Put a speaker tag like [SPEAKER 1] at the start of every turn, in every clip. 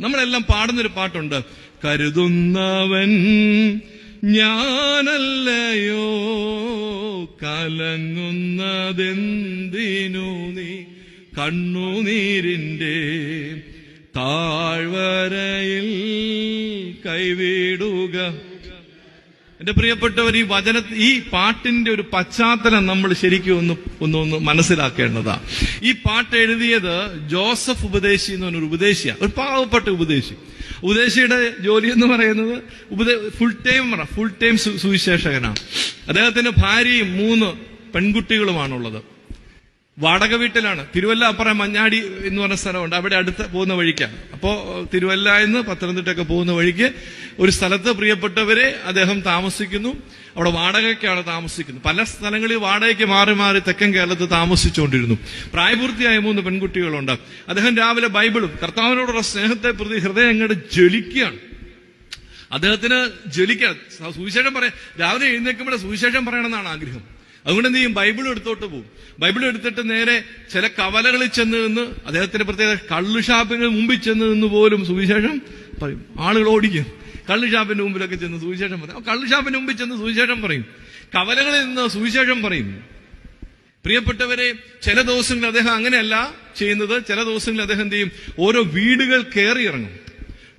[SPEAKER 1] നമ്മളെല്ലാം പാടുന്നൊരു പാട്ടുണ്ട്, കരുതുന്നവൻ ഞാനല്ലയോ, കലങ്ങുന്നതെന്തിനു നീ കണ്ണുനീരിന്റെ താഴ്വരയിൽ കൈവിടുക. എന്റെ പ്രിയപ്പെട്ടവർ, ഈ പാട്ടിന്റെ ഒരു പശ്ചാത്തലം നമ്മൾ ശരിക്കും ഒന്ന് മനസ്സിലാക്കേണ്ടതാ. ഈ പാട്ട് എഴുതിയത് ജോസഫ് ഉപദേശി എന്ന് പറഞ്ഞൊരു ഉപദേശിയാണ്, ഒരു പാവപ്പെട്ട ഉപദേശി. ഉപദേശിയുടെ ജോലി എന്ന് പറയുന്നത് ഫുൾ ടൈം സുവിശേഷകനാണ്. അദ്ദേഹത്തിന് ഭാര്യയും 3 പെൺകുട്ടികളുമാണുള്ളത്. വാടക വീട്ടിലാണ്. തിരുവല്ല അപ്പുറം മഞ്ഞാടി എന്ന് പറഞ്ഞ സ്ഥലമുണ്ട്, അവിടെ അടുത്ത് പോകുന്ന വഴിക്കാണ്. അപ്പോ തിരുവല്ല എന്ന് പത്തനംതിട്ടയൊക്കെ പോകുന്ന വഴിക്ക് ഒരു സ്ഥലത്ത് പ്രിയപ്പെട്ടവരെ അദ്ദേഹം താമസിക്കുന്നു. അവിടെ വാടകയ്ക്കാണ് താമസിക്കുന്നത്. പല സ്ഥലങ്ങളിൽ വാടകയ്ക്ക് മാറി മാറി തെക്കൻ കേരളത്തിൽ താമസിച്ചുകൊണ്ടിരുന്നു. പ്രായപൂർത്തിയായ 3 പെൺകുട്ടികളുണ്ട്. അദ്ദേഹം രാവിലെ ബൈബിളും കർത്താവിനോടുള്ള സ്നേഹത്തെ പ്രതി ഹൃദയം അങ്ങോട്ട് ജ്വലിക്കുകയാണ്. അദ്ദേഹത്തിന് ജ്വലിക്കണം, സുവിശേഷം പറയാം. രാവിലെ എഴുന്നേൽക്കുമ്പോൾ സുവിശേഷം പറയണമെന്നാണ് ആഗ്രഹം. അതുകൊണ്ട് എന്ത് ചെയ്യും, ബൈബിൾ എടുത്തോട്ട് പോകും. ബൈബിൾ എടുത്തിട്ട് നേരെ ചില കവലകളിൽ ചെന്ന് നിന്ന്, അദ്ദേഹത്തിന്റെ പ്രത്യേകത കള്ളു ഷാപ്പിന് മുമ്പിൽ ചെന്ന് നിന്ന് പോലും സുവിശേഷം പറയും. ആളുകൾ ഓടിക്കും. കള്ളു ഷാപ്പിന്റെ മുമ്പിലൊക്കെ ചെന്ന് സുവിശേഷം പറയും. കള്ളു ഷാപ്പിന്റെ മുമ്പിൽ ചെന്ന് സുവിശേഷം പറയും. കവലകളിൽ നിന്ന് സുവിശേഷം പറയും. പ്രിയപ്പെട്ടവരെ, ചില ദിവസങ്ങളിൽ അദ്ദേഹം അങ്ങനെയല്ല ചെയ്യുന്നത്. ചില ദിവസങ്ങളിൽ അദ്ദേഹം എന്ത് ചെയ്യും, ഓരോ വീടുകൾ കയറി ഇറങ്ങും.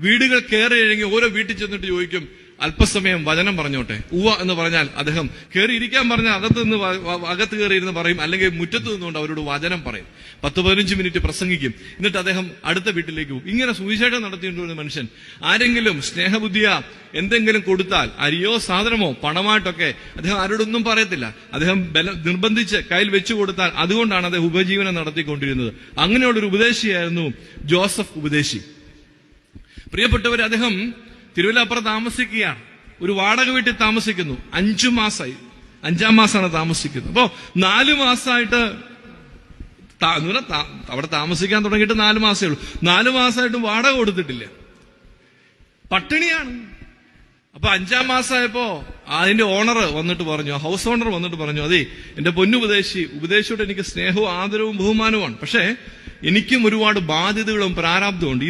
[SPEAKER 1] വീടുകൾ കയറി ഇറങ്ങി ഓരോ വീട്ടിൽ ചെന്നിട്ട് ചോദിക്കും, അല്പസമയം വചനം പറഞ്ഞോട്ടെ. ഉവ്വ എന്ന് പറഞ്ഞാൽ അദ്ദേഹം കയറി ഇരിക്കാൻ പറഞ്ഞാൽ അകത്ത് കയറിയിരുന്ന് പറയും, അല്ലെങ്കിൽ മുറ്റത്ത് നിന്നുകൊണ്ട് അവരോട് വചനം പറയും. 10-15 മിനിറ്റ് പ്രസംഗിക്കും. എന്നിട്ട് അദ്ദേഹം അടുത്ത വീട്ടിലേക്ക് പോകും. ഇങ്ങനെ സുവിശേഷം നടത്തിയിട്ടുള്ള മനുഷ്യൻ ആരെങ്കിലും സ്നേഹബുദ്ധിയാ എന്തെങ്കിലും കൊടുത്താൽ, അരിയോ സാധനമോ പണമായിട്ടൊക്കെ, അദ്ദേഹം ആരോടൊന്നും പറയത്തില്ല. അദ്ദേഹം നിർബന്ധിച്ച് കയ്യിൽ വെച്ചു കൊടുത്താൽ അതുകൊണ്ടാണ് അദ്ദേഹം ഉപജീവനം നടത്തിക്കൊണ്ടിരുന്നത്. അങ്ങനെയുള്ളൊരു ഉപദേശിയായിരുന്നു ജോസഫ് ഉപദേശി. പ്രിയപ്പെട്ടവർ, അദ്ദേഹം തിരുവല്ലാപ്പുറം താമസിക്കുകയാണ്. ഒരു വാടക വീട്ടിൽ താമസിക്കുന്നു. 5 മാസമായി. 5-ാം മാസമാണ് താമസിക്കുന്നത്. അപ്പോ 4 മാസമായിട്ട് അവിടെ താമസിക്കാൻ തുടങ്ങിയിട്ട് 4 മാസമേ ഉള്ളൂ. 4 മാസമായിട്ടും വാടക കൊടുത്തിട്ടില്ല, പട്ടിണിയാണ്. അപ്പൊ 5-ാം മാസമായപ്പോ അതിന്റെ ഓണർ വന്നിട്ട് പറഞ്ഞു, ഹൗസ് ഓണർ വന്നിട്ട് പറഞ്ഞു, അതെ എന്റെ ഉപദേശിയോട് എനിക്ക് സ്നേഹവും ആദരവും ബഹുമാനവുമാണ്, പക്ഷേ എനിക്കും ഒരുപാട് ബാധ്യതകളും പ്രാരാബ്ദമുണ്ട്.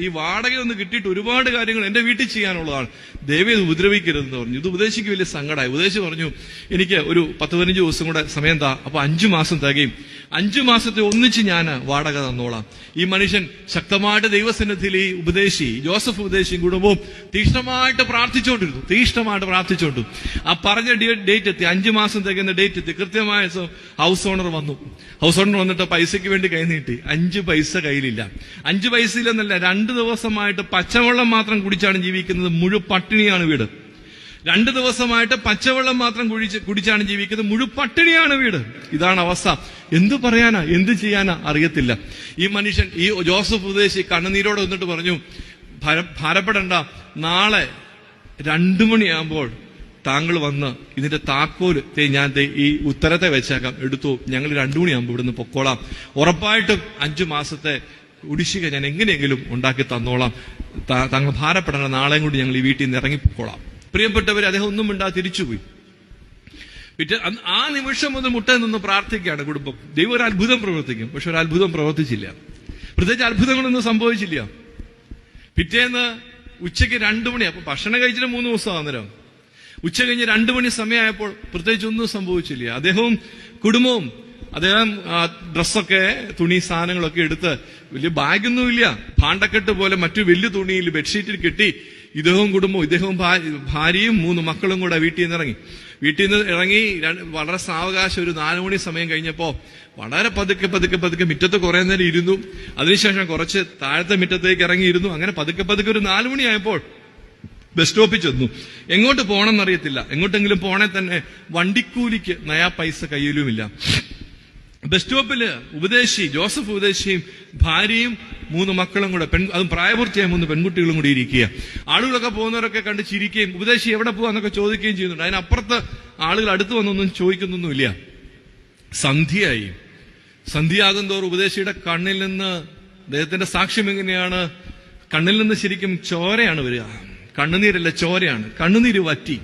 [SPEAKER 1] ഈ വാടകയൊന്ന് കിട്ടിയിട്ട് ഒരുപാട് കാര്യങ്ങൾ എന്റെ വീട്ടിൽ ചെയ്യാനുള്ളതാണ്. ദയവേ ഇത് ഉപദ്രവിക്കരുതെന്ന് പറഞ്ഞു. ഇത് ഉപദേശിക്ക് വലിയ സങ്കടമായി. ഉപദേശി പറഞ്ഞു, എനിക്ക് ഒരു 10-15 ദിവസം കൂടെ സമയം താ. അപ്പൊ 5 മാസം തികയും. 5 മാസത്തെ ഒന്നിച്ച് ഞാൻ വാടക തന്നോളാം. ഈ മനുഷ്യൻ ശക്തമായിട്ട് ദൈവസന്നിധിയിൽ ഈ ഉപദേശി ജോസഫ് ഉപദേശിയും കുടുംബവും തീക്ഷ്ണമായിട്ട് പ്രാർത്ഥിച്ചുകൊണ്ടു. ആ പറഞ്ഞ ഡേറ്റ് എത്തി. 5 മാസം തികയുന്ന ഡേറ്റ് എത്തി. കൃത്യമായ ഹൗസ് ഓണർ വന്നു. ഹൗസ് ഓണർ വന്നിട്ട് പൈസയ്ക്ക് വേണ്ടി കൈ നീട്ടി. 5 പൈസ കയ്യിലില്ല. 5 പൈസയിലെന്നല്ല, 2 ദിവസമായിട്ട് പച്ചവെള്ളം മാത്രം കുടിച്ചാണ് ജീവിക്കുന്നത്. മുഴു പട്ടിണിയാണ് വീട്. 2 ദിവസമായിട്ട് പച്ചവെള്ളം മാത്രം കുടിച്ചാണ് ജീവിക്കുന്നത്. മുഴു പട്ടിണിയാണ് വീട്. ഇതാണ് അവസ്ഥ. എന്തു പറയാനാ, എന്ത് ചെയ്യാനാ അറിയത്തില്ല. ഈ മനുഷ്യൻ, ഈ ജോസഫ് ഉപദേശി കണ്ണുനീരോടെ വന്നിട്ട് പറഞ്ഞു, ഭാരപ്പെടണ്ട, നാളെ 2 മണിയാകുമ്പോൾ താങ്കൾ വന്ന് ഇതിന്റെ താക്കോല് ഞാൻ ഈ ഉത്തരത്തെ വെച്ചേക്കാം, എടുത്തു. ഞങ്ങൾ 2 മണിയാകുമ്പോൾ ഇവിടുന്ന് പൊക്കോളാം. ഉറപ്പായിട്ടും 5 മാസത്തെ കുടിശ്ശിക ഞാൻ എങ്ങനെയെങ്കിലും ഉണ്ടാക്കി തന്നോളാം. താങ്കൾ ഭാരപ്പെടേണ്ട, നാളെയും കൂടി ഞങ്ങൾ ഈ വീട്ടിൽ നിന്ന് ഇറങ്ങിപ്പോക്കോളാം. പ്രിയപ്പെട്ടവർ, അദ്ദേഹം ഒന്നും മിണ്ടാതെ തിരിച്ചുപോയി. ആ നിമിഷം മുതൽ മുട്ട നിന്ന് പ്രാർത്ഥിക്കുകയാണ് കുടുംബം. ദൈവം ഒരു അത്ഭുതം പ്രവർത്തിക്കും. പക്ഷെ ഒരു അത്ഭുതം പ്രവർത്തിച്ചില്ല. പ്രത്യേകിച്ച് അത്ഭുതങ്ങളൊന്നും സംഭവിച്ചില്ല. പിറ്റേന്ന് ഉച്ചയ്ക്ക് 2 മണി, അപ്പൊ ഭക്ഷണം കഴിച്ചിട്ട് 3 ദിവസം അന്നേരം. ഉച്ച കഴിഞ്ഞ് 2 മണി സമയമായപ്പോൾ പ്രത്യേകിച്ച് ഒന്നും സംഭവിച്ചില്ല. അദ്ദേഹവും കുടുംബവും, അദ്ദേഹം ഡ്രസ്സൊക്കെ, തുണി സാധനങ്ങളൊക്കെ എടുത്ത്, വലിയ ബാഗൊന്നുമില്ല, ഭാണ്ഡക്കെട്ട് പോലെ മറ്റു വലിയ തുണിയിൽ ബെഡ്ഷീറ്റിൽ കെട്ടി ഇദ്ദേഹവും കുടുംബവും, ഇദ്ദേഹവും ഭാര്യയും 3 മക്കളും കൂടെ വീട്ടിൽ നിന്ന് ഇറങ്ങി. വളരെ സാവകാശം ഒരു 4 മണി സമയം കഴിഞ്ഞപ്പോ വളരെ പതുക്കെ മുറ്റത്ത് കുറെ നേരം ഇരുന്നു. അതിനുശേഷം കുറച്ച് താഴത്തെ മുറ്റത്തേക്ക് ഇറങ്ങിയിരുന്നു. അങ്ങനെ പതുക്കെ ഒരു 4 മണിയായപ്പോൾ ബസ് സ്റ്റോപ്പിൽ ചെന്നു. എങ്ങോട്ട് പോകണം എന്നറിയത്തില്ല. എങ്ങോട്ടെങ്കിലും പോണേ തന്നെ വണ്ടിക്കൂലിക്ക് നയാ പൈസ കയ്യിലുമില്ല. ബസ് സ്റ്റോപ്പില് ജോസഫ് ഉപദേശിയും ഭാര്യയും 3 മക്കളും കൂടെ, അതും പ്രായപൂർത്തിയായ 3 പെൺകുട്ടികളും കൂടി ഇരിക്കുക. ആളുകളൊക്കെ പോകുന്നവരൊക്കെ കണ്ട് ചിരിക്കുകയും ഉപദേശി എവിടെ പോവാന്നൊക്കെ ചോദിക്കുകയും ചെയ്യുന്നുണ്ട്. അതിനപ്പുറത്ത് ആളുകൾ അടുത്ത് വന്നൊന്നും ചോദിക്കുന്നൊന്നുമില്ല. സന്ധ്യയാകും തോറും ഉപദേശിയുടെ കണ്ണിൽ നിന്ന്, അദ്ദേഹത്തിന്റെ സാക്ഷ്യം എങ്ങനെയാണ്, കണ്ണിൽ നിന്ന് ശരിക്കും ചോരയാണ് വരിക. കണ്ണുനീരല്ല, ചോരയാണ്. കണ്ണുനീര് വറ്റി.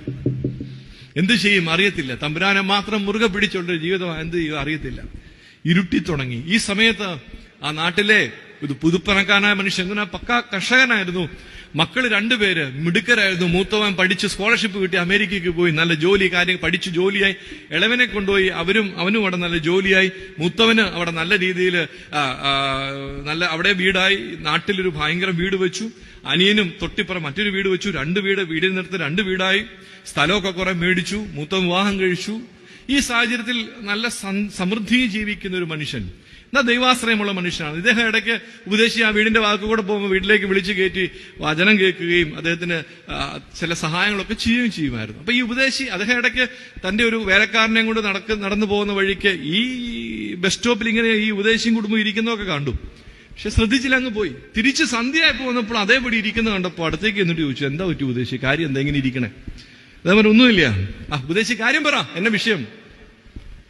[SPEAKER 1] എന്ത് ചെയ്യും അറിയത്തില്ല. തമ്പുരാനെ മാത്രം മുറുകെ പിടിച്ചുള്ള ജീവിതം എന്ത് ചെയ്യും അറിയത്തില്ല. ഇരുട്ടി തുടങ്ങി. ഈ സമയത്ത് ആ നാട്ടിലെ ഇത് പുതുപ്പണക്കാരനായ മനുഷ്യൻ, എന്തിനാ പക്ക കർഷകനായിരുന്നു. മക്കൾ 2 പേര് മിടുക്കരായിരുന്നു. മൂത്തവൻ പഠിച്ച് സ്കോളർഷിപ്പ് കിട്ടി അമേരിക്കയ്ക്ക് പോയി, നല്ല ജോലി കാര്യം പഠിച്ച് ജോലിയായി. ഇളവനെ കൊണ്ടുപോയി, അവനും അവിടെ നല്ല ജോലിയായി. മൂത്തവന് അവിടെ നല്ല രീതിയിൽ നല്ല അവിടെ വീടായി, നാട്ടിലൊരു ഭയങ്കര വീട് വെച്ചു. അനിയനും തൊട്ടിപ്പുറം മറ്റൊരു വീട് വെച്ചു. 2 വീട്, വീടിൽ നിർത്തി 2 വീടായി. സ്ഥലമൊക്കെ കുറെ മേടിച്ചു. മൂത്തവൻ വിവാഹം കഴിച്ചു. ഈ സാഹചര്യത്തിൽ നല്ല സമൃദ്ധി ജീവിക്കുന്ന ഒരു മനുഷ്യൻ, എന്നാൽ ദൈവാശ്രയമുള്ള മനുഷ്യനാണ്. ഇദ്ദേഹം ഇടയ്ക്ക് ഉപദേശി ആ വീടിന്റെ വാക്കുകൂടെ പോകുമ്പോൾ വീട്ടിലേക്ക് വിളിച്ചു കയറ്റി വചനം കേൾക്കുകയും അദ്ദേഹത്തിന് ചില സഹായങ്ങളൊക്കെ ചെയ്യുകയും ചെയ്യുമായിരുന്നു. അപ്പൊ ഈ ഉപദേശി അദ്ദേഹം ഇടയ്ക്ക് തന്റെ ഒരു വേലക്കാരനെ കൊണ്ട് നടന്നു പോകുന്ന വഴിക്ക് ഈ ബസ് സ്റ്റോപ്പിൽ ഇങ്ങനെ ഈ ഉപദേശിയും കുടുംബം ഇരിക്കുന്നതൊക്കെ കണ്ടു. പക്ഷെ ശ്രദ്ധിച്ചില്ല, അങ്ങ് പോയി. തിരിച്ച് സന്ധ്യയായി പോകുന്നപ്പോൾ അതേപടി ഇരിക്കുന്നത് കണ്ടപ്പോൾ അടുത്തേക്ക് എന്നിട്ട് ചോദിച്ചു, എന്താ പറ്റി ഉപദേശി, കാര്യം എന്താ ഇങ്ങനെ ഇരിക്കണേ? അതേപോലെ ഒന്നുമില്ല. ഉപദേശി കാര്യം പറ, എന്നെ വിഷയം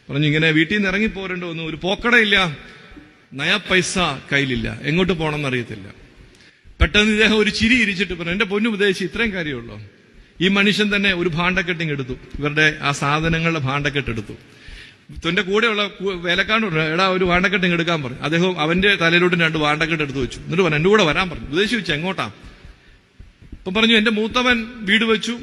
[SPEAKER 1] പറഞ്ഞു. ഇങ്ങനെ വീട്ടിൽ നിന്ന് ഇറങ്ങിപ്പോരേണ്ട വന്നു, ഒരു പോക്കടയില്ല, നയ പൈസ കയ്യിലില്ല, എങ്ങോട്ട് പോകണം എന്നറിയത്തില്ല. പെട്ടെന്ന് ഇദ്ദേഹം ഒരു ചിരി ഇരിച്ചിട്ട് പറഞ്ഞു, എന്റെ പൊന്നു ഉപദേശി ഇത്രയും കാര്യമുള്ളൂ. ഈ മനുഷ്യൻ തന്നെ ഒരു ഭാണ്ഡക്കെട്ടിങ് എടുത്തു, ഇവരുടെ ആ സാധനങ്ങളുടെ ഭാണ്ഡക്കെട്ടെടുത്തു. തന്റെ കൂടെയുള്ള വേലക്കാരനോട് എടാ ഒരു ഭാണ്ഡക്കെട്ടിങ് എടുക്കാൻ പറഞ്ഞു. അദ്ദേഹം അവന്റെ തലയിലോട്ട് 2 ഭാണ്ഡക്കെട്ട് എടുത്തു വെച്ചു. എന്നിട്ട് പറഞ്ഞു എന്റെ കൂടെ വരാൻ പറഞ്ഞു. ഉപദേശി വെച്ചു എങ്ങോട്ടാ? അപ്പം പറഞ്ഞു എന്റെ മൂത്തവൻ വീട് വെച്ചു,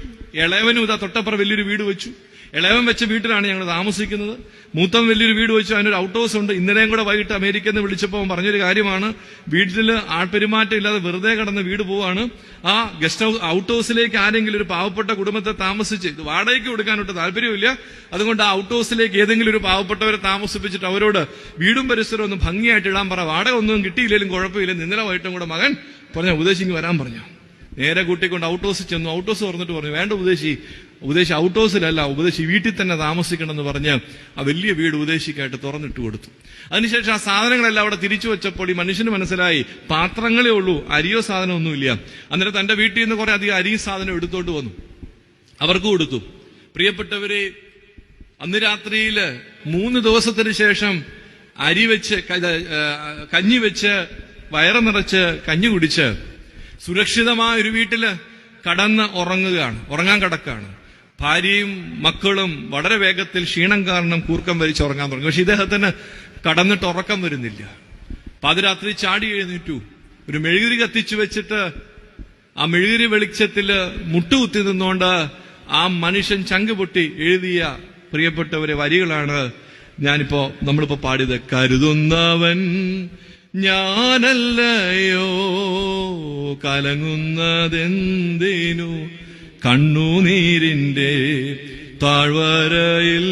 [SPEAKER 1] ഇളയവനും ഇതാ തൊട്ടപ്പുറം വലിയൊരു വീട് വെച്ചു. ഇളയവൻ വെച്ച വീട്ടിലാണ് ഞങ്ങൾ താമസിക്കുന്നത്. മൂത്തവൻ വലിയൊരു വീട് വെച്ചു, അതിനൊരു ഔട്ട് ഹൗസ് ഉണ്ട്. ഇന്നലെയും കൂടെ വൈകിട്ട് അമേരിക്കയിൽ നിന്ന് വിളിച്ചപ്പോൾ പറഞ്ഞൊരു കാര്യമാണ്, വീട്ടിൽ ആൾപെരുമാറ്റം ഇല്ലാതെ വെറുതെ കിടന്ന് വീട് പോവാണ്. ആ ഗസ്റ്റ് ഹൗസ് ഔട്ട് ഹൗസിലേക്ക് ആരെങ്കിലും ഒരു പാവപ്പെട്ട കുടുംബത്തെ താമസിച്ച്, ഇത് വാടകയ്ക്ക് കൊടുക്കാനൊട്ട് താല്പര്യമില്ല, അതുകൊണ്ട് ആ ഔട്ട് ഹൗസിലേക്ക് ഏതെങ്കിലും ഒരു പാവപ്പെട്ടവരെ താമസിപ്പിച്ചിട്ട് അവരോട് വീടും പരിസരവും ഒന്ന് ഭംഗിയായിട്ട് ഇടാൻ പറ. വാടക ഒന്നും കിട്ടിയില്ലെങ്കിലും കുഴപ്പമില്ല. ഇന്നലെ വൈകിട്ടും കൂടെ മകൻ പറഞ്ഞ ഉപദേശിക്ക് വരാൻ പറഞ്ഞു. നേരെ കൂട്ടിക്കൊണ്ട് ഔട്ട് ഹൗസിൽ ചെന്നു. ഔട്ട് ഹൗസ് പറഞ്ഞിട്ട് പറഞ്ഞു വേണ്ട ഉപദേശി ഔട്ട് ഹൗസിലല്ല, ഉപദേശി വീട്ടിൽ തന്നെ താമസിക്കണം എന്ന് പറഞ്ഞ് ആ വലിയ വീട് ഉപദേശിക്കായിട്ട് തുറന്നിട്ട് കൊടുത്തു. അതിനുശേഷം ആ സാധനങ്ങളെല്ലാം അവിടെ തിരിച്ചു വെച്ചപ്പോൾ ഈ മനുഷ്യന് മനസ്സിലായി പാത്രങ്ങളേ ഉള്ളൂ, അരിയോ സാധനമൊന്നുമില്ല. അന്നേരം തന്റെ വീട്ടിൽ നിന്ന് കുറെ അധികം അരിയും സാധനം എടുത്തോണ്ട് വന്നു, അവർക്ക് കൊടുത്തു. പ്രിയപ്പെട്ടവരെ, അന്ന് രാത്രിയിൽ 3 ദിവസത്തിന് ശേഷം അരി വെച്ച് കഞ്ഞി വെച്ച് വയറ് നിറച്ച് കഞ്ഞി കുടിച്ച് സുരക്ഷിതമായ ഒരു വീട്ടില് ഉറങ്ങാൻ കിടക്കാണ്. ഭാര്യയും മക്കളും വളരെ വേഗത്തിൽ ക്ഷീണം കാരണം കൂർക്കം വലിച്ച് ഉറങ്ങാൻ തുടങ്ങി. പക്ഷെ ഇദ്ദേഹത്തിന് കടന്നിട്ട് ഉറക്കം വരുന്നില്ല. പാതിരാത്രി ചാടി എഴുന്നേറ്റു, ഒരു മെഴുകുതിരി കത്തിച്ചു വെച്ചിട്ട് ആ മെഴുകുതിരി വെളിച്ചത്തില് മുട്ടുകുത്തി നിന്നുകൊണ്ട് ആ മനുഷ്യൻ ചങ്ക് പൊട്ടി എഴുതിയ പ്രിയപ്പെട്ടവരെ വരികളാണ് നമ്മളിപ്പോ പാടിയത്. കരുതുന്നവൻ ഞാനല്ലയോ, കലങ്ങുന്നതെന്തിനു കണ്ണുനീരിന്റെ താഴ്വരയിൽ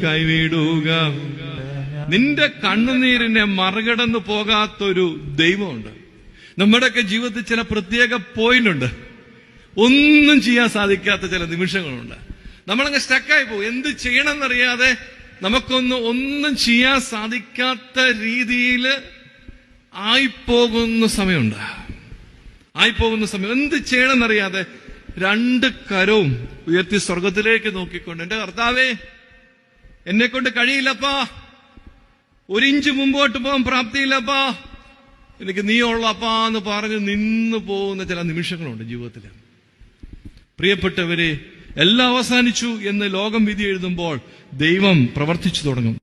[SPEAKER 1] കൈവിടുക. നിന്റെ കണ്ണുനീരിനെ മറികടന്നു പോകാത്തൊരു ദൈവമുണ്ട്. നമ്മുടെയൊക്കെ ജീവിതത്തിൽ ചില പ്രത്യേക പോയിന്റ് ഉണ്ട്, ഒന്നും ചെയ്യാൻ സാധിക്കാത്ത ചില നിമിഷങ്ങളുണ്ട്. നമ്മളങ്ങ് സ്റ്റക്കായി പോകും. എന്ത് ചെയ്യണമെന്നറിയാതെ ഒന്നും ചെയ്യാൻ സാധിക്കാത്ത രീതിയിൽ ആയിപ്പോകുന്ന സമയമുണ്ട്. എന്ത് ചെയ്യണമെന്നറിയാതെ 2 കരവും ഉയർത്തി സ്വർഗത്തിലേക്ക് നോക്കിക്കൊണ്ട്, എന്റെ കർത്താവേ എന്നെ കൊണ്ട് കഴിയില്ലപ്പാ, 1 ഇഞ്ച് മുമ്പോട്ട് പോകാൻ പ്രാപ്തിയില്ലപ്പാ, എനിക്ക് നീ ഉള്ളപ്പാ എന്ന് പറഞ്ഞ് നിന്നു പോകുന്ന ചില നിമിഷങ്ങളുണ്ട് ജീവിതത്തിൽ. പ്രിയപ്പെട്ടവരെ, എല്ലാം അവസാനിച്ചു എന്ന് ലോകം വിധി എഴുതുമ്പോൾ ദൈവം പ്രവർത്തിച്ചു തുടങ്ങും.